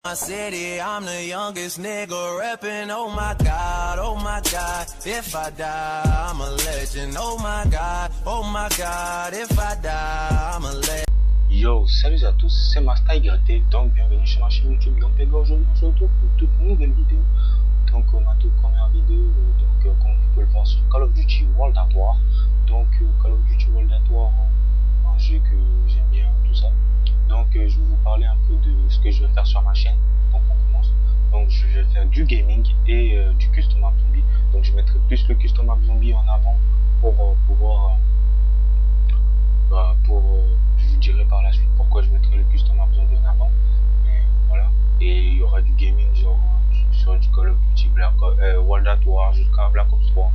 My city, I'm the youngest nigga reppin', oh my god, if I die, I'm a legend, oh my god, if I die, I'm a legend. Yo, salut à tous, c'est MasterYT, donc bienvenue sur ma chaîne YouTube. Donc les gars, aujourd'hui on se retrouve pour une toute nouvelle vidéo. Donc ma toute première vidéo, comme vous pouvez le voir sur Call of Duty World at War. Donc Call of Duty World at War, un jeu que j'aime bien, tout ça. Donc je vais vous parler un peu de ce que je vais faire sur ma chaîne. Donc on commence. Donc je vais faire du gaming et du custom map zombie. Donc je mettrai plus le custom map zombie en avant pour pouvoir je vous dirai par la suite pourquoi je mettrai le custom map zombie en avant. Et voilà. Et il y aura du gaming genre sur du Call of Duty World at War jusqu'à Black Ops 3.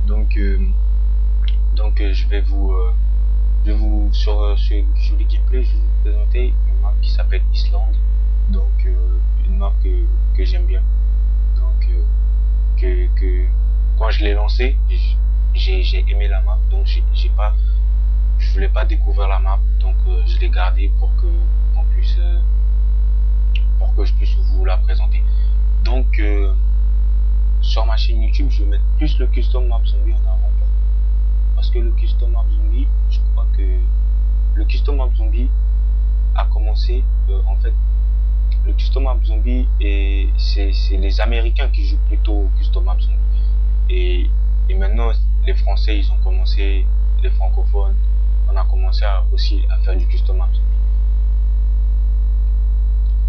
Donc je vais vous sur ce joli gameplay, je vais vous présenter une map qui s'appelle Island. Donc une map que j'aime bien. Donc que quand je l'ai lancé, j'ai aimé la map. Donc je voulais pas découvrir la map, donc je l'ai gardée pour que je puisse vous la présenter. Donc sur ma chaîne YouTube, je vais mettre plus le custom map zombie en avant parce que le custom map zombie, je crois que le custom map zombie a commencé en fait. Le custom map zombie, et c'est les Américains qui jouent plutôt au custom map zombie, et maintenant les Français ils ont commencé, les francophones on a commencé aussi à faire du custom map zombie.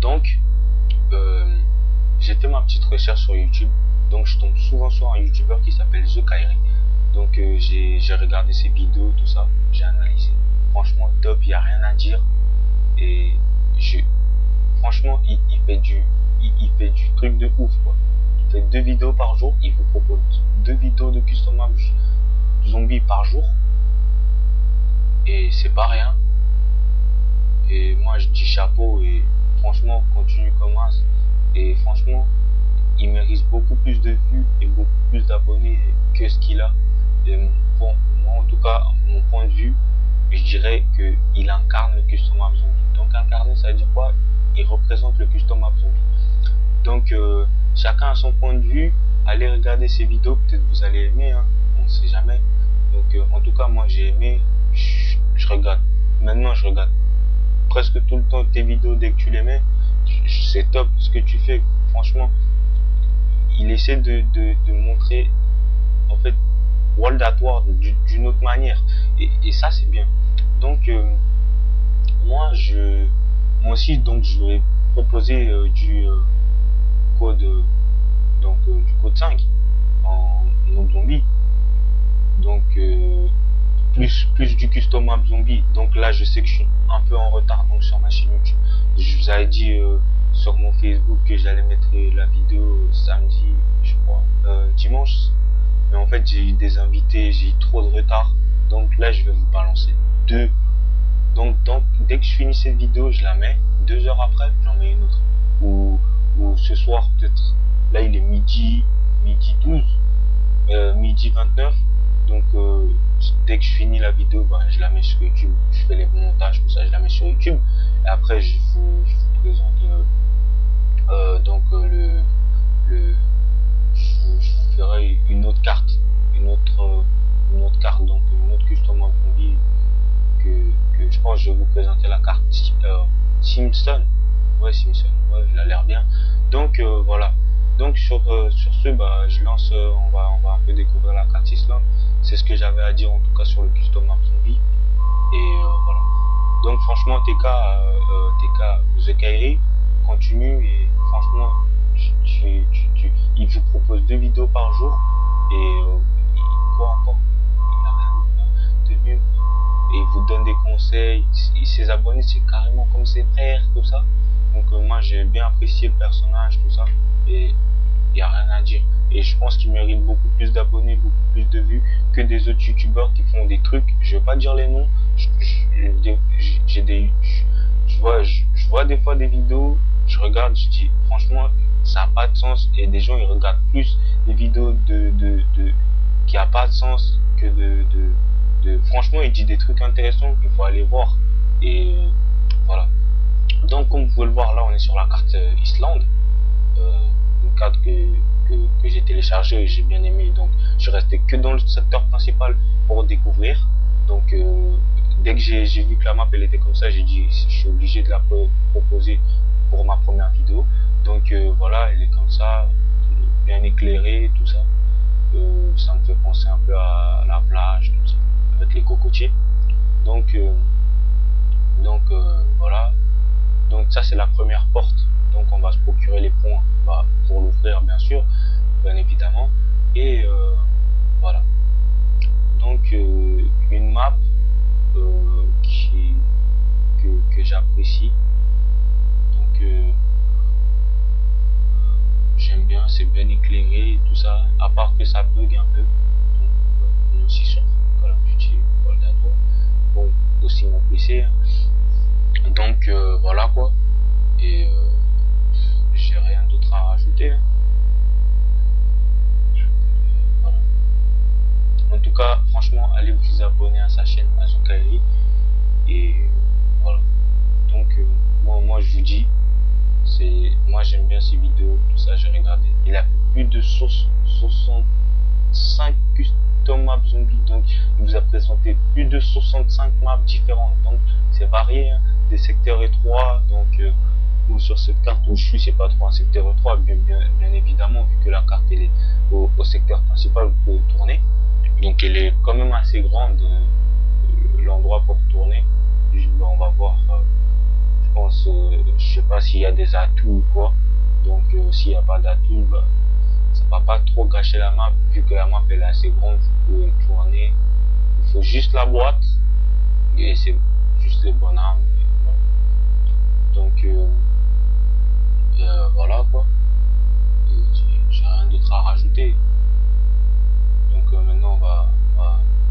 Donc j'ai fait ma petite recherche sur YouTube, donc je tombe souvent sur un YouTuber qui s'appelle The Kairi. Donc j'ai regardé ses vidéos, tout ça, j'ai analysé. Franchement top, il n'y a rien à dire. Et franchement il fait du truc de ouf quoi. Il fait 2 vidéos par jour, il vous propose 2 vidéos de custom map zombie par jour. Et c'est pas rien. Et moi je dis chapeau, et franchement continue comme ça. Et franchement il mérite beaucoup plus de vues et beaucoup plus d'abonnés que ce qu'il a. Et pour moi en tout cas, mon point de vue, je dirais que il incarne le custom map zombie. Donc incarner, ça veut dire quoi? Il représente le custom map zombie. Donc chacun a son point de vue. Allez regarder ses vidéos, peut-être vous allez aimer, hein, on ne sait jamais. Donc en tout cas moi j'ai aimé. Je regarde, maintenant je regarde presque tout le temps tes vidéos. Dès que tu les mets, c'est top ce que tu fais. Franchement il essaie de montrer en fait World at War d'une autre manière, et ça c'est bien. Donc moi aussi, donc je vais proposer du code du code 5 en mode zombie. Donc plus du custom map zombie. Donc là je sais que je suis un peu en retard donc sur ma chaîne YouTube. Je vous avais dit sur mon Facebook que j'allais mettre la vidéo samedi, je crois, dimanche, mais en fait j'ai eu des invités, j'ai eu trop de retard, donc là je vais vous balancer 2. Donc dès que je finis cette vidéo, je la mets 2 heures après, j'en mets une autre, ou ce soir peut-être. Là il est midi 12, midi 29. Donc dès que je finis la vidéo, je la mets sur YouTube, je fais les montages, tout ça, je la mets sur YouTube, et après je vous présente je vous ferai une autre carte, donc une autre custom map zombie que je pense que je vais vous présenter la carte Simpson. Ouais, Simpson, ouais, il a l'air bien. Donc voilà. Donc sur ce, je lance, on va un peu découvrir la carte Island. C'est ce que j'avais à dire en tout cas sur le custom map zombie. Et voilà. Donc franchement TK The Kairi continue, et franchement il vous propose 2 vidéos par jour, et quoi encore, il a rien de mieux, et il vous donne des conseils. Ses abonnés c'est carrément comme ses frères, tout ça. Donc moi j'ai bien apprécié le personnage, tout ça, et il n'y a rien à dire. Et je pense qu'il mérite beaucoup plus d'abonnés, beaucoup plus de vues que des autres youtubeurs qui font des trucs, je vais pas dire les noms. Je vois des fois des vidéos, je regarde, je dis franchement ça n'a pas de sens, et des gens ils regardent plus des vidéos qui a pas de sens que franchement il dit des trucs intéressants qu'il faut aller voir. Et voilà. Donc comme vous pouvez le voir là, on est sur la carte Islande, une carte que j'ai téléchargée et j'ai bien aimé. Donc je restais que dans le secteur principal pour découvrir. Donc dès que j'ai vu que la map elle était comme ça, j'ai dit je suis obligé de la proposer pour ma première vidéo. Donc voilà, elle est comme ça, bien éclairée, tout ça. Ça me fait penser un peu à la plage, tout ça, avec les cocotiers. Donc voilà. Donc ça c'est la première porte. Donc on va se procurer les points pour l'ouvrir bien sûr, bien évidemment. Et voilà. Donc une map que j'apprécie. Donc j'aime bien, c'est bien éclairé, tout ça. À part que ça bug un peu. Donc on est aussi sur Call of Duty World at War. Bon, aussi mon PC. Donc voilà quoi. Et j'ai rien d'autre à rajouter. Voilà. En tout cas, franchement, allez vous abonner à sa chaîne à The Kairi. Et voilà. Donc moi je vous dis, moi j'aime bien ces vidéos, tout ça, j'ai regardé. Il a fait plus de 65 custom maps zombies, donc il vous a présenté plus de 65 maps différentes. Donc c'est varié, hein, des secteurs étroits. Donc ou sur cette carte où je suis, c'est pas trop un secteur étroit, bien évidemment, vu que la carte elle est au secteur principal, vous pouvez tourner. Donc elle est quand même assez grande, l'endroit pour tourner. On va voir, je pense, je sais pas s'il y a des atouts ou quoi. Donc s'il n'y a pas d'atouts, ça va pas trop gâcher la map, vu que la map elle est assez grande, vous pouvez tourner. Il faut juste la boîte et c'est juste les bonnes armes. Donc voilà quoi. J'ai rien d'autre à rajouter. Donc maintenant on va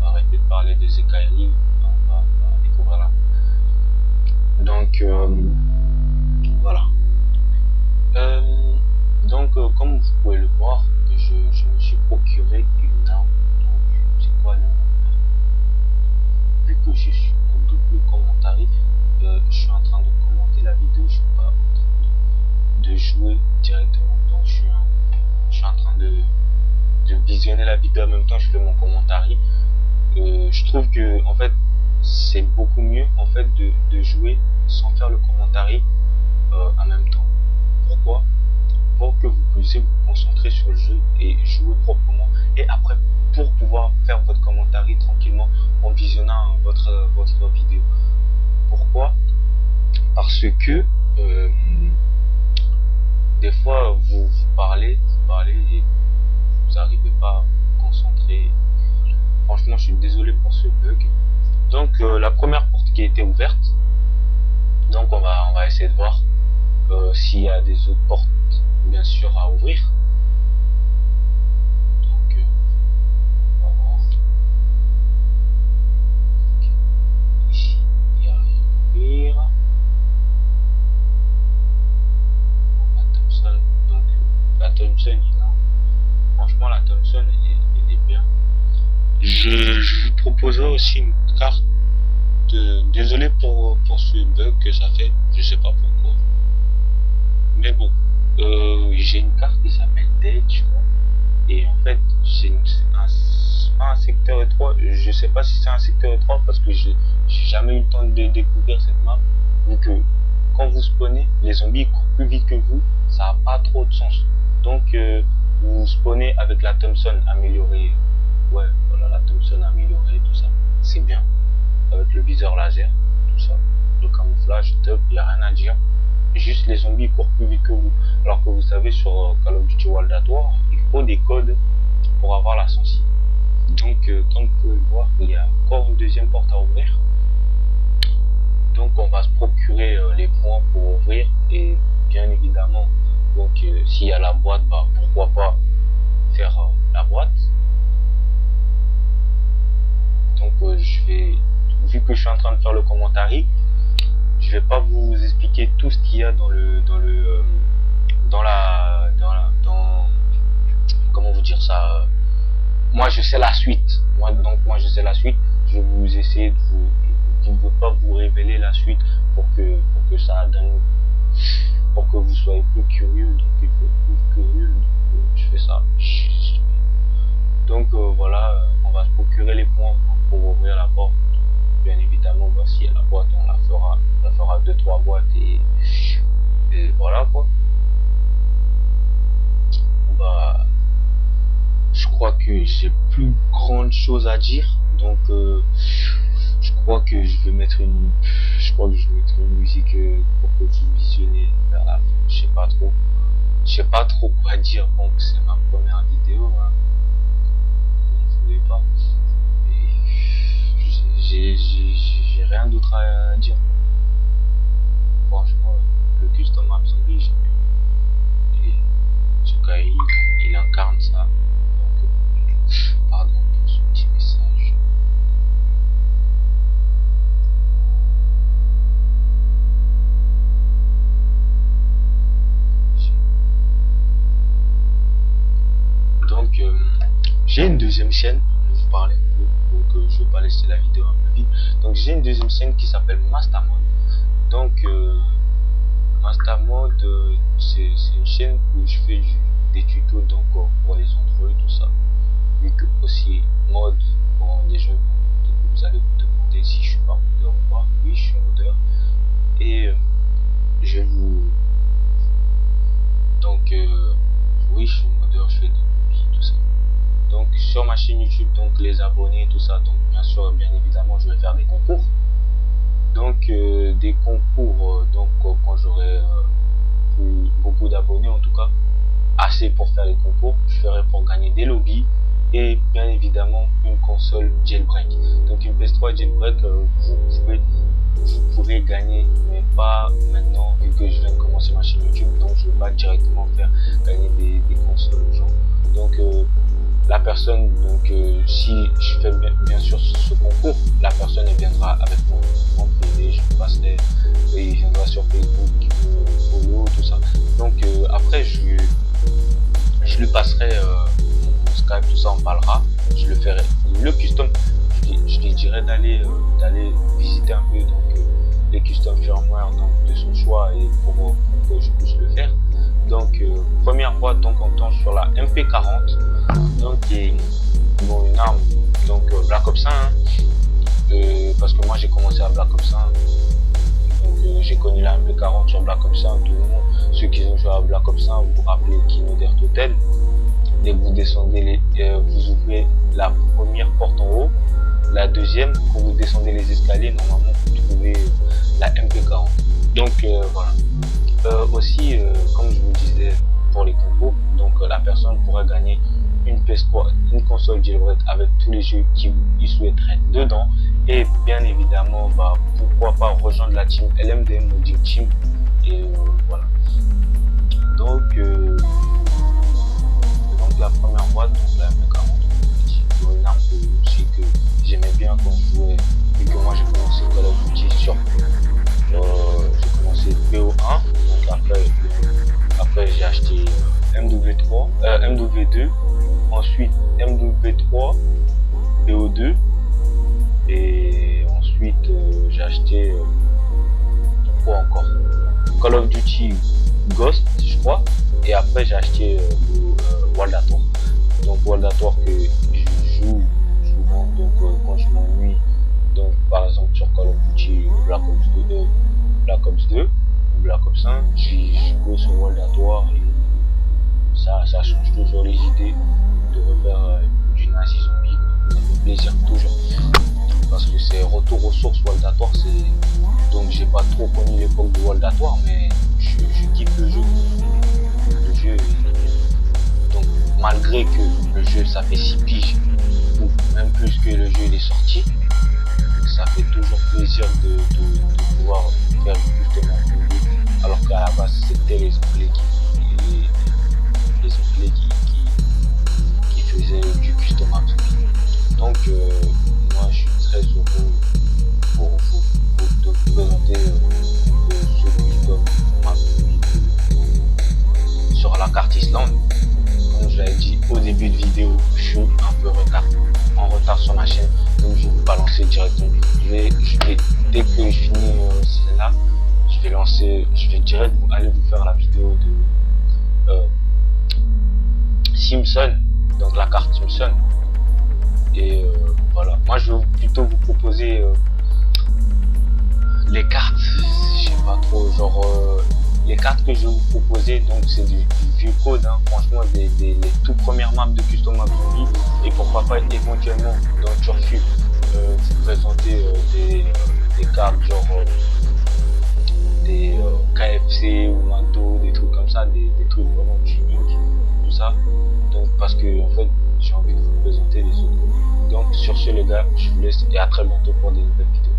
arrêter de parler des Kairi, on va découvrir là. Donc voilà. Donc comme vous pouvez le voir, je me suis procuré une arme. Donc c'est quoi le nom? Vu que je suis en double commentary, je suis en train de commenter la vidéo, je suis pas en train de jouer directement. Donc je suis en train de visionner la vidéo en même temps, je fais mon commentary. Je trouve que en fait c'est beaucoup mieux en fait de jouer sans faire le commentary en même temps. Pourquoi? Pour que vous puissiez vous concentrer sur le jeu et jouer proprement, et après pour pouvoir faire votre commentary tranquillement en visionnant votre vidéo. Pourquoi? Parce que des fois vous parlez et vous n'arrivez pas à vous concentrer. Franchement je suis désolé pour ce bug. Donc la première porte qui a été ouverte, donc on va essayer de voir s'il y a des autres portes bien sûr à ouvrir. Donc on va voir. Okay. Ici il n'y a rien à ouvrir. La Thompson, donc la Thompson, franchement la Thompson elle est bien. Je vous proposerai aussi une carte désolé pour ce bug que ça fait, je sais pas pourquoi, mais bon, j'ai une carte qui s'appelle Dead, je crois, et en fait c'est pas un secteur étroit. Je sais pas si c'est un secteur étroit parce que j'ai jamais eu le temps de découvrir cette map, vu que quand vous spawnez, les zombies courent plus vite que vous, ça a pas trop de sens. Donc vous spawnez avec la Thompson améliorée, ouais voilà, la Thompson améliorée, tout ça, c'est bien, avec le viseur laser, tout ça, le camouflage, top, il n'y a rien à dire. Juste les zombies courent plus vite que vous. Alors que vous savez, sur Call of Duty World at War, il faut des codes pour avoir la sensi. Donc comme vous pouvez le voir, il y a encore une deuxième porte à ouvrir. Donc on va se procurer les points pour ouvrir, et bien évidemment, donc s'il y a la boîte, pourquoi pas faire la boîte. Donc vu que je suis en train de faire le commentary, je vais pas vous expliquer tout ce qu'il y a comment vous dire ça, moi je sais la suite, moi je sais la suite, je vais vous essayer de je ne veux pas vous révéler la suite pour que ça donne, pour que vous soyez plus curieux. Donc il faut être plus curieux. Donc je fais ça. Donc voilà, on va se procurer les points pour ouvrir la porte. Bien évidemment, voici la boîte, on la fera 2-3 boîtes et voilà quoi. Bah, je crois que j'ai plus grande chose à dire, donc je crois que je vais mettre une musique pour que vous visionnez vers la fin. Je sais pas trop quoi dire. Bon, c'est ma première vidéo, hein. Vous ne voulez pas. J'ai rien d'autre à dire. Franchement, le custom map zombie, j'aime bien. Et ce Kairi, il incarne ça. Donc, pardon pour ce petit message. Donc, j'ai une deuxième chaîne. Je vais vous parler un peu. Donc, je vais pas laisser la vidéo un peu vide. Donc, j'ai une deuxième chaîne qui s'appelle Mastamod. Donc, Mastamod, c'est une chaîne où je fais des tutos donc, pour les Android, tout ça. Vu que aussi mode, bon, des jeux, vous allez vous demander si je suis pas modeur ou pas. Oui, je suis modeur. Et je vous. Donc, oui, je suis modeur, je fais des hobbies, tout ça. Donc, sur ma chaîne YouTube, donc les abonnés, tout ça. Donc, bien sûr, bien évidemment, je vais faire des concours. Donc des concours, donc quand j'aurai beaucoup d'abonnés, en tout cas assez pour faire les concours, je ferai pour gagner des lobbies et bien évidemment une console jailbreak. Donc une PS3 jailbreak, vous pourrez gagner, mais pas maintenant vu que je viens de commencer ma chaîne YouTube, donc je ne vais pas directement faire gagner des consoles aux gens. Donc la personne, donc si je fais bien sûr ce concours, la personne elle viendra avec moi en privé, je passerai, il viendra sur Facebook, follow, tout ça. Donc après je lui passerai mon Skype, tout ça, on parlera, je le ferai. Le custom, je lui dirai d'aller visiter un peu donc les custom firmware donc, de son choix et pour que je puisse le faire. Donc première fois donc on tombe sur la MP40, donc qui est bon, une arme donc Black Ops 1, hein, parce que moi j'ai commencé à Black Ops 1, donc j'ai connu la MP40 sur Black Ops 1. Tout le monde, ceux qui ont joué à Black Ops 1, vous vous rappelez Kino d'Air Hotel. Dès que vous descendez vous ouvrez la première porte en haut, la deuxième, quand vous descendez les escaliers, normalement vous trouvez la MP40. Donc voilà. Aussi, comme je vous disais pour les concours, donc la personne pourrait gagner une PS3, une console jailbreak avec tous les jeux qu'il souhaiterait dedans. Et bien évidemment, bah, pourquoi pas rejoindre la team LMDM Modding Team. Et voilà. Donc la première boîte, donc la MP40, une arme aussi que j'aimais bien quand je jouais, vu que moi j'ai commencé Call of Duty sur j'ai commencé BO1, donc après j'ai acheté MW2, ensuite MW3, BO2, et ensuite j'ai acheté quoi encore, Call of Duty Ghost je crois, et après j'ai acheté World at War. Donc World at War que je joue souvent donc quand je m'ennuie, donc par exemple sur Call of Duty Black Ops 2 ou Black Ops 1, je go sur World at War et ça change toujours les idées de refaire du nazi zombie, ça fait plaisir toujours parce que c'est retour aux sources. World at War, c'est donc j'ai pas trop connu l'époque de World at War, mais je kiffe le jeu, donc malgré que le jeu ça fait 6 piges ou même plus que le jeu il est sorti, ça fait toujours plaisir de pouvoir faire justement le jeu, alors qu'à la base c'était les Anglais qui faisaient du custom map. Donc moi je suis très heureux pour vous présenter ce custom map sur la carte Islande. Comme je l'avais dit au début de vidéo, je suis un peu en retard sur ma chaîne, donc je vais vous balancer directement. Je vais dès que je finis celle-là, je vais direct aller vous faire la vidéo de Simpson, donc la carte Simpson. Et voilà, moi je vais plutôt vous proposer les cartes, je sais pas trop, genre les cartes que je vais vous proposer, donc c'est du vieux code, hein, franchement les tout premières maps de Custom Map Zombie, et pourquoi pas éventuellement dans Turfu vous présenter des cartes genre des KFC ou McDo, des trucs comme ça, des trucs vraiment uniques, tout ça. Donc parce que en fait j'ai envie de vous présenter les autres. Donc sur ce les gars, je vous laisse et à très bientôt pour des nouvelles vidéos.